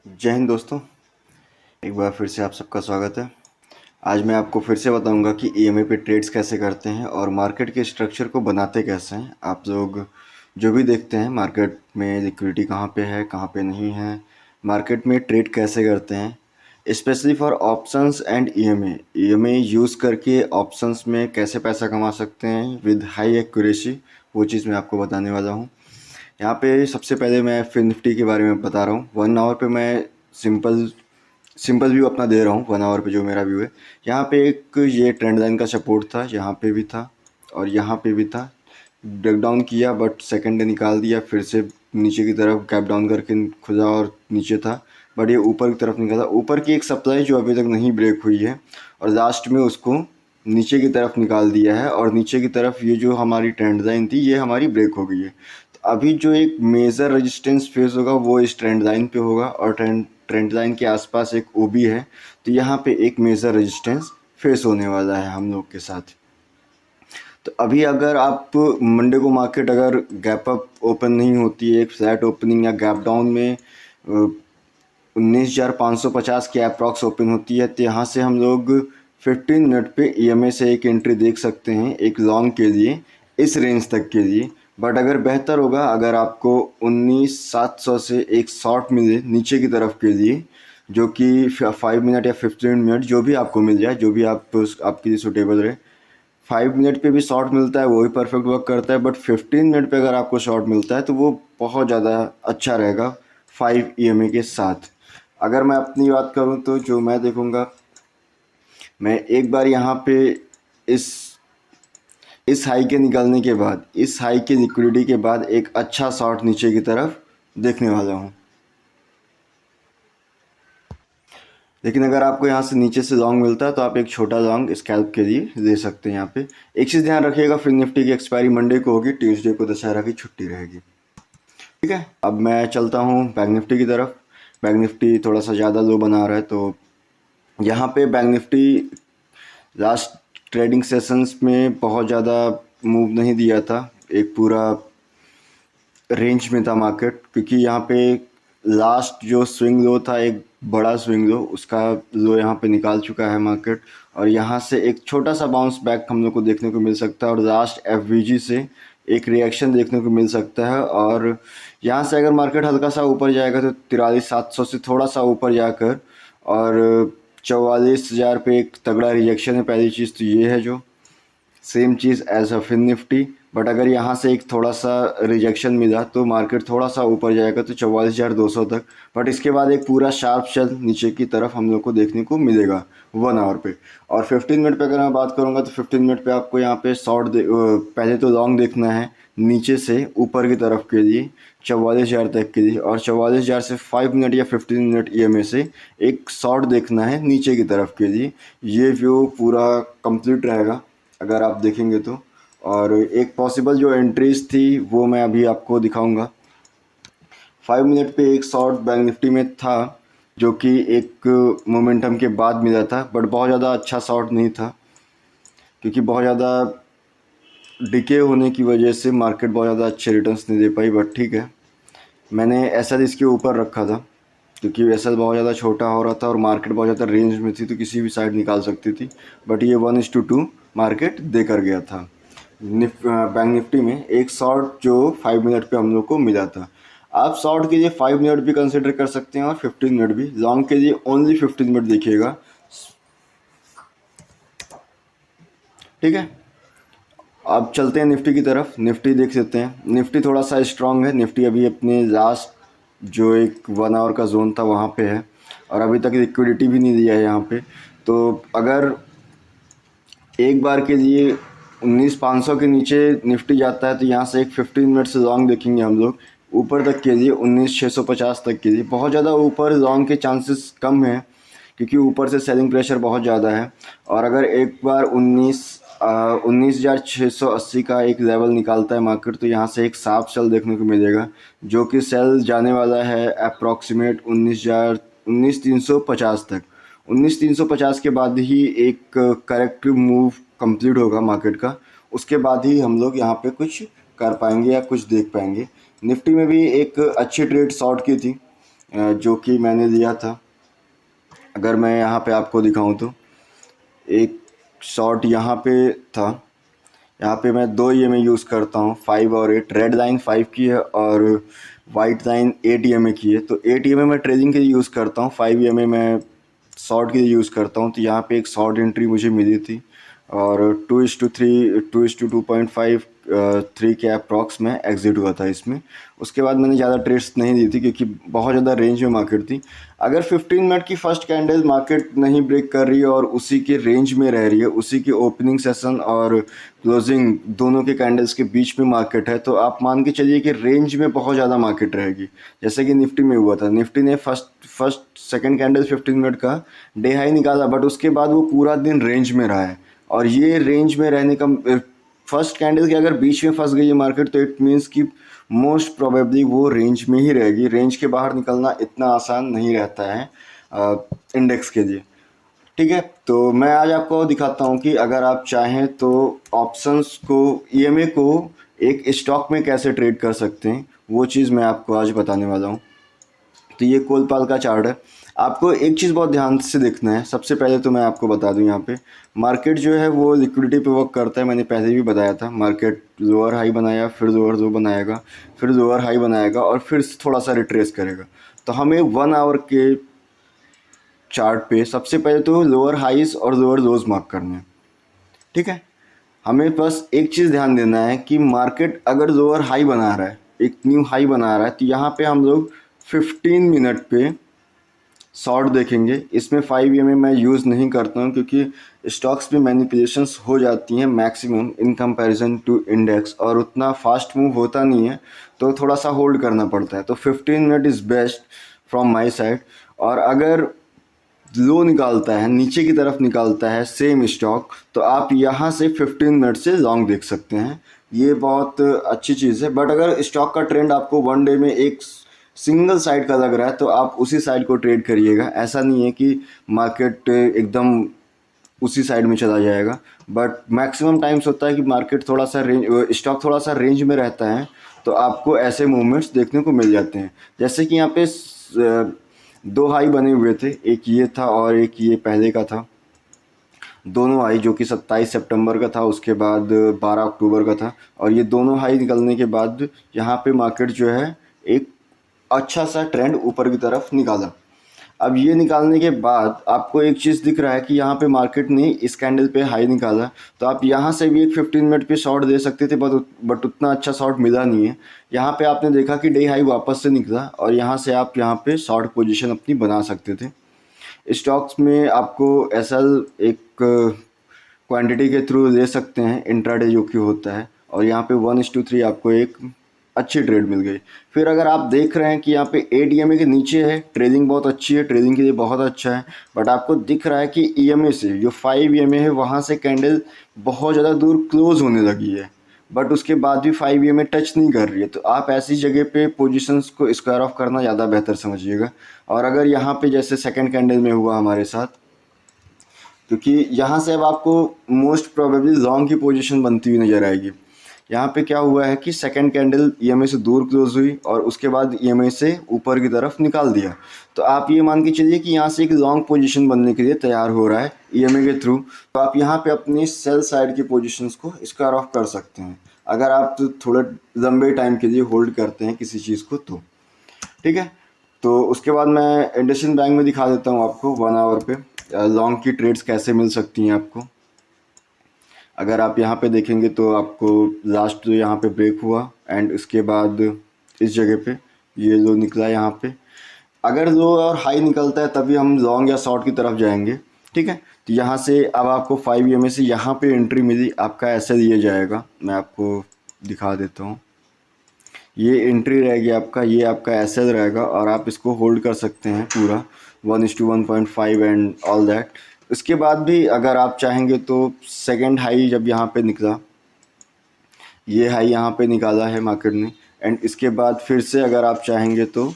जय हिंद दोस्तों। एक बार फिर से आप सबका स्वागत है। आज मैं आपको फिर से बताऊंगा कि ईएमआई पे ट्रेड्स कैसे करते हैं और मार्केट के स्ट्रक्चर को बनाते कैसे हैं। आप लोग जो भी देखते हैं मार्केट में लिक्विडिटी कहाँ पे है कहाँ पे नहीं है, मार्केट में ट्रेड कैसे करते हैं, specially for options and EMI use करके ऑप्शंस में कैसे पैसा कमा सकते हैं विद हाई एक्यूरेसी, वो चीज़ मैं आपको बताने वाला हूँ। यहाँ पे सबसे पहले मैं फिन निफ्टी के बारे में बता रहा हूँ। 1 आवर पे मैं सिंपल सिंपल व्यू अपना दे रहा हूँ। 1 आवर पे जो मेरा व्यू है, यहाँ पे एक ये ट्रेंड लाइन का सपोर्ट था, यहाँ पे भी था और यहाँ पे भी था। ब्रेकडाउन किया बट सेकंड डे निकाल दिया, फिर से नीचे की तरफ गैप डाउन करके खुला और नीचे था बट ये ऊपर की तरफ निकला। ऊपर की एक सप्लाई जो अभी तक नहीं ब्रेक हुई है और लास्ट में उसको नीचे की तरफ निकाल दिया है और नीचे की तरफ ये जो हमारी ट्रेंड लाइन थी ये हमारी ब्रेक हो गई है। तो अभी जो एक मेजर रेजिस्टेंस फेस होगा वो इस ट्रेंड लाइन पे होगा और ट्रेंड लाइन के आसपास एक ओबी है, तो यहाँ पे एक मेजर रेजिस्टेंस फेस होने वाला है हम लोग के साथ। तो अभी अगर आप मंडे को मार्केट अगर गैप अप ओपन नहीं होती है, एक फ्लैट ओपनिंग या गैप डाउन में 19,550 की अप्रॉक्स ओपन होती है, तो यहाँ से हम लोग 15 मिनट पे ईएमए से एक एंट्री देख सकते हैं एक लॉन्ग के लिए, इस रेंज तक के लिए। बट अगर बेहतर होगा अगर आपको 19,700 से एक शॉर्ट मिले नीचे की तरफ के लिए, जो कि 5 मिनट या 15 मिनट जो भी आपको मिल जाए, जो भी आपके लिए सूटेबल रहे। 5 मिनट पे भी शॉर्ट मिलता है वो भी परफेक्ट वर्क करता है, बट 15 मिनट पे अगर आपको शॉर्ट मिलता है तो वो बहुत ज़्यादा अच्छा रहेगा 5 ईएमए के साथ। अगर मैं अपनी बात करूं तो जो मैं देखूंगा, मैं एक बार यहाँ पे इस इस हाई के निकलने के बाद, इस हाई की लिक्विडिटी के बाद एक अच्छा शॉर्ट नीचे की तरफ देखने वाला हूँ। लेकिन अगर आपको यहाँ से नीचे से लॉन्ग मिलता है तो आप एक छोटा लॉन्ग स्कैल्प के लिए ले सकते हैं। यहाँ पे एक चीज़ ध्यान रखिएगा, फिर निफ्टी की एक्सपायरी मंडे को होगी, ट्यूसडे को दशहरा की छुट्टी रहेगी। ठीक है, अब मैं चलता हूँ बैंक निफ्टी की तरफ। बैंक निफ्टी थोड़ा सा ज़्यादा लो बना रहा है, तो यहाँ पे bank Nifty last trading sessions में बहुत ज़्यादा मूव नहीं दिया था, एक पूरा रेंज में था मार्केट, क्योंकि यहाँ पे लास्ट जो स्विंग लो था, एक बड़ा स्विंग लो, उसका लो यहाँ पे निकाल चुका है मार्केट और यहाँ से एक छोटा सा बाउंस बैक हम लोग को देखने को मिल सकता है और लास्ट एफवीजी से एक रिएक्शन देखने को मिल सकता है। और यहाँ से अगर मार्केट हल्का सा ऊपर जाएगा तो 43,700 से थोड़ा सा ऊपर जाकर और 44,000 पे एक तगड़ा रिजेक्शन है। पहली चीज़ तो ये है, जो सेम चीज़ as a Fin Nifty, but अगर यहाँ से एक थोड़ा सा रिजेक्शन मिला तो मार्केट थोड़ा सा ऊपर जाएगा तो 44,200 तक, बट इसके बाद एक पूरा शार्प शेल नीचे की तरफ हम लोग को देखने को मिलेगा 1 आवर पे। और 15 मिनट पे अगर मैं बात करूँगा तो 15 मिनट पे आपको यहाँ पे पहले तो लॉन्ग देखना है नीचे से ऊपर की तरफ के लिए 44,000 तक के लिए, और 44,000 से 5 मिनट या 15 मिनट ईएमए से एक शॉर्ट देखना है नीचे की तरफ के लिए। ये व्यू पूरा कंप्लीट रहेगा अगर आप देखेंगे तो। और एक पॉसिबल जो एंट्रीज थी वो मैं अभी आपको दिखाऊंगा। 5 मिनट पे एक शॉर्ट बैंक निफ्टी में था जो कि एक मोमेंटम के बाद मिला था, बट बहुत ज़्यादा अच्छा शॉर्ट नहीं था क्योंकि बहुत ज़्यादा डिके होने की वजह से मार्केट बहुत ज़्यादा अच्छे रिटर्न्स नहीं दे पाई। बट ठीक है, मैंने एसएल इसके ऊपर रखा था क्योंकि एसएल बहुत ज़्यादा छोटा हो रहा था और मार्केट बहुत ज़्यादा रेंज में थी, तो किसी भी साइड निकाल सकती थी। बट ये 1:2 मार्केट दे कर गया था। बैंक निफ्टी में एक शॉर्ट जो 5 मिनट पे हम लोग को मिला था। आप शॉर्ट के लिए 5 मिनट भी कंसिडर कर सकते हैं और 15 मिनट भी। लॉन्ग के लिए ओनली 15 मिनट देखिएगा, ठीक है। अब चलते हैं निफ्टी की तरफ। निफ्टी देख सकते हैं, निफ्टी थोड़ा सा स्ट्रांग है। निफ्टी अभी अपने लास्ट जो एक 1 आवर का जोन था वहाँ पे है और अभी तक लिक्विडिटी भी नहीं दिया है यहाँ पे। तो अगर एक बार के लिए 19,500 के नीचे निफ्टी जाता है तो यहाँ से एक 15 मिनट से लॉन्ग देखेंगे हम लोग ऊपर तक के लिए 19,650 तक के लिए। बहुत ज़्यादा ऊपर लॉन्ग के चांसेस कम हैं क्योंकि ऊपर से सेलिंग प्रेशर बहुत ज़्यादा है। और अगर एक बार 19,680 का एक लेवल निकालता है मार्केट तो यहाँ से एक साफ सेल देखने को मिलेगा, जो कि सेल जाने वाला है अप्रॉक्सीमेट 19,350 तक। 19,350 के बाद ही एक करेक्टिव मूव कंप्लीट होगा मार्केट का, उसके बाद ही हम लोग यहाँ पे कुछ कर पाएंगे या कुछ देख पाएंगे। निफ्टी में भी एक अच्छी ट्रेड शॉर्ट की थी जो कि मैंने दिया था। अगर मैं यहाँ पे आपको दिखाऊं तो एक शॉर्ट यहाँ पे था, यहाँ पे मैं दो EMA यूज़ करता हूँ, 5 और 8। रेड लाइन 5 की है और वाइट लाइन 8 EMA की है। तो 8 EMA मैं ट्रेडिंग के लिए यूज़ करता हूँ, 5 EMA मैं शॉर्ट के लिए यूज़ करता हूँ। तो यहाँ पे एक शॉर्ट एंट्री मुझे मिली थी और 2:3 2:2.5 3 के अप्रॉक्स में एग्जिट हुआ था इसमें। उसके बाद मैंने ज़्यादा ट्रेड्स नहीं दी थी क्योंकि बहुत ज़्यादा रेंज में मार्केट थी। अगर 15 मिनट की फर्स्ट कैंडल मार्केट नहीं ब्रेक कर रही है और उसी के रेंज में रह रही है, उसी के ओपनिंग सेशन और क्लोजिंग दोनों के कैंडल्स के बीच में मार्केट है, तो आप मान के चलिए कि रेंज में बहुत ज़्यादा मार्केट रहेगी। जैसे कि निफ्टी में हुआ था, निफ्टी ने फर्स्ट सेकंड कैंडल 15 मिनट का डे हाई निकाला, बट उसके बाद वो पूरा दिन रेंज में रहा है। और ये रेंज में रहने का फर्स्ट कैंडल के अगर बीच में फंस गई है मार्केट, तो इट मीन्स कि मोस्ट प्रोबेबली वो रेंज में ही रहेगी। रेंज के बाहर निकलना इतना आसान नहीं रहता है इंडेक्स के लिए। ठीक है, तो मैं आज आपको दिखाता हूँ कि अगर आप चाहें तो ऑप्शंस को, EMA को एक स्टॉक में कैसे ट्रेड कर सकते हैं, वो चीज़ मैं आपको आज बताने वाला हूँ। तो ये कोलपाल का चार्ट है। आपको एक चीज़ बहुत ध्यान से देखना है। सबसे पहले तो मैं आपको बता दूं, यहाँ पे मार्केट जो है वो लिक्विडिटी पे वर्क करता है। मैंने पहले भी बताया था, मार्केट लोअर हाई बनाया, फिर लोअर लो बनाएगा, फिर लोअर हाई बनाएगा और फिर थोड़ा सा रिट्रेस करेगा। तो हमें 1 आवर के चार्ट पे सबसे पहले तो लोअर हाइज और लोअर लोज मार्क करने हैं। ठीक है, हमें बस एक चीज़ ध्यान देना है कि मार्केट अगर लोअर हाई बना रहा है, एक न्यू हाई बना रहा है, तो यहाँ पे हम लोग 15 मिनट पे शॉर्ट देखेंगे। इसमें 5 EMA मैं यूज़ नहीं करता हूँ क्योंकि स्टॉक्स में मैनिपुलेशंस हो जाती हैं maximum in comparison to index, और उतना फास्ट मूव होता नहीं है, तो थोड़ा सा होल्ड करना पड़ता है। तो 15 minute is best from my side. और अगर लो निकालता है, नीचे की तरफ निकालता है सेम स्टॉक, तो आप यहाँ से 15 मिनट से लॉन्ग देख सकते हैं। ये बहुत अच्छी चीज़ है। बट अगर स्टॉक का ट्रेंड आपको वन डे में एक सिंगल साइड का लग रहा है, तो आप उसी साइड को ट्रेड करिएगा। ऐसा नहीं है कि मार्केट एकदम उसी साइड में चला जाएगा, बट मैक्सिमम टाइम्स होता है कि मार्केट थोड़ा सा रेंज, स्टॉक थोड़ा सा रेंज में रहता है, तो आपको ऐसे मूवमेंट्स देखने को मिल जाते हैं। जैसे कि यहाँ पे दो हाई बने हुए थे, एक ये था और एक ये पहले का था। दोनों हाई जो कि 27 सितंबर का था, उसके बाद 12 अक्टूबर का था। और ये दोनों हाई निकलने के बाद यहाँ पे मार्केट जो है एक अच्छा सा ट्रेंड ऊपर की तरफ निकाला। अब ये निकालने के बाद आपको एक चीज़ दिख रहा है कि यहाँ पे मार्केट ने इस कैंडल पे हाई निकाला, तो आप यहाँ से भी एक 15 मिनट पे शॉर्ट दे सकते थे, बट उतना अच्छा शॉर्ट मिला नहीं है। यहाँ पे आपने देखा कि डे हाई वापस से निकला और यहाँ से आप यहाँ पे शॉर्ट पोजीशन अपनी बना सकते थे। स्टॉक्स में आपको SL एक क्वांटिटी के थ्रू ले सकते हैं, इंट्राडे जो कि होता है, और यहाँ पे 1:3 आपको एक अच्छी ट्रेड मिल गई। फिर अगर आप देख रहे हैं कि यहाँ पे 8 EMA के नीचे है, ट्रेडिंग बहुत अच्छी है, ट्रेडिंग के लिए बहुत अच्छा है, बट आपको दिख रहा है कि EMA से जो 5 EMA है वहाँ से कैंडल बहुत ज़्यादा दूर क्लोज होने लगी है, बट उसके बाद भी 5 EMA टच नहीं कर रही है। तो आप ऐसी जगह पे पोजीशंस को स्क्वायर ऑफ करना ज़्यादा बेहतर समझिएगा। और अगर यहाँ पे जैसे सेकेंड कैंडल में हुआ हमारे साथ, क्योंकि यहाँ से अब आपको मोस्ट प्रोबेबली लॉन्ग की पोजीशन बनती हुई नज़र आएगी। यहाँ पे क्या हुआ है कि सेकंड कैंडल EMA से दूर क्लोज हुई और उसके बाद EMA से ऊपर की तरफ निकाल दिया। तो आप ये मान के चलिए कि यहाँ से एक लॉन्ग पोजीशन बनने के लिए तैयार हो रहा है EMA के थ्रू। तो आप यहाँ पे अपनी सेल साइड की पोजीशंस को स्क्वायर ऑफ कर सकते हैं, अगर आप तो थोड़े लंबे टाइम के लिए होल्ड करते हैं किसी चीज़ को तो। ठीक है, तो उसके बाद मैं इंडसइंड बैंक में दिखा देता हूँ आपको 1 आवर पे लॉन्ग की ट्रेड्स कैसे मिल सकती हैं आपको। अगर आप यहाँ पे देखेंगे तो आपको लास्ट जो यहाँ पे ब्रेक हुआ एंड उसके बाद इस जगह पे ये लो निकला यहाँ पे। अगर लो और हाई निकलता है तभी हम लॉन्ग या शॉर्ट की तरफ जाएंगे। ठीक है, तो यहाँ से अब आपको 5 EMA से यहाँ पे एंट्री मिली, आपका ऐसे दिया जाएगा। मैं आपको दिखा देता हूँ, ये एंट्री रहेगी आपका, ये आपका एसएल रहेगा और आप इसको होल्ड कर सकते हैं पूरा 1:1.5 एंड ऑल दैट। उसके बाद भी अगर आप चाहेंगे तो सेकंड हाई जब यहाँ पे निकला, ये हाई यहाँ पे निकाला है मार्केट ने, एंड इसके बाद फिर से अगर आप चाहेंगे तो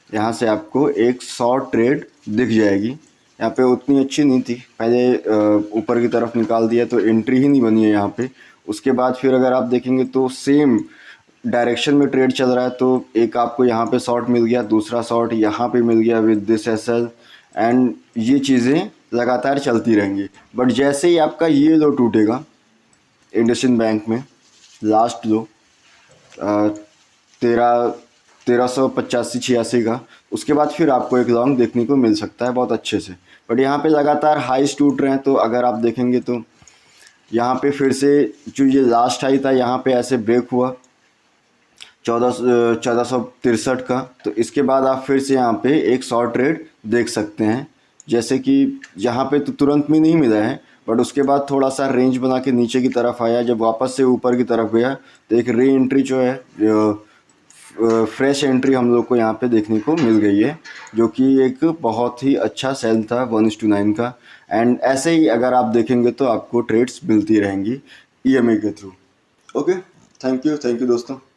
यहाँ से आपको एक शॉर्ट ट्रेड दिख जाएगी। यहाँ पे उतनी अच्छी नहीं थी, पहले ऊपर की तरफ निकाल दिया तो एंट्री ही नहीं बनी है यहाँ पे। उसके बाद फिर अगर आप देखेंगे तो सेम डायरेक्शन में ट्रेड चल रहा है, तो एक आपको यहाँ पे शॉर्ट मिल गया, दूसरा शॉर्ट यहाँ पे मिल गया विद दिस एसएल, एंड ये चीज़ें लगातार चलती रहेंगी। बट जैसे ही आपका ये लो टूटेगा इंडसइंड बैंक में, लास्ट लो 1385-86 का, उसके बाद फिर आपको एक लॉन्ग देखने को मिल सकता है बहुत अच्छे से। बट यहाँ पे लगातार हाईस टूट रहे हैं, तो अगर आप देखेंगे तो यहाँ पे फिर से जो ये लास्ट हाई था यहाँ पे ऐसे ब्रेक हुआ 1463 का, तो इसके बाद आप फिर से यहाँ पे एक शॉर्ट ट्रेड देख सकते हैं। जैसे कि यहाँ पे तो तुरंत में नहीं मिला है, बट उसके बाद थोड़ा सा रेंज बना के नीचे की तरफ आया, जब वापस से ऊपर की तरफ गया तो एक री एंट्री जो है फ्रेश एंट्री हम लोग को यहाँ पे देखने को मिल गई है, जो कि एक बहुत ही अच्छा सेल था 1:9 का। एंड ऐसे ही अगर आप देखेंगे तो आपको ट्रेड्स मिलती रहेंगी EMA के थ्रू। ओके, थैंक यू दोस्तों।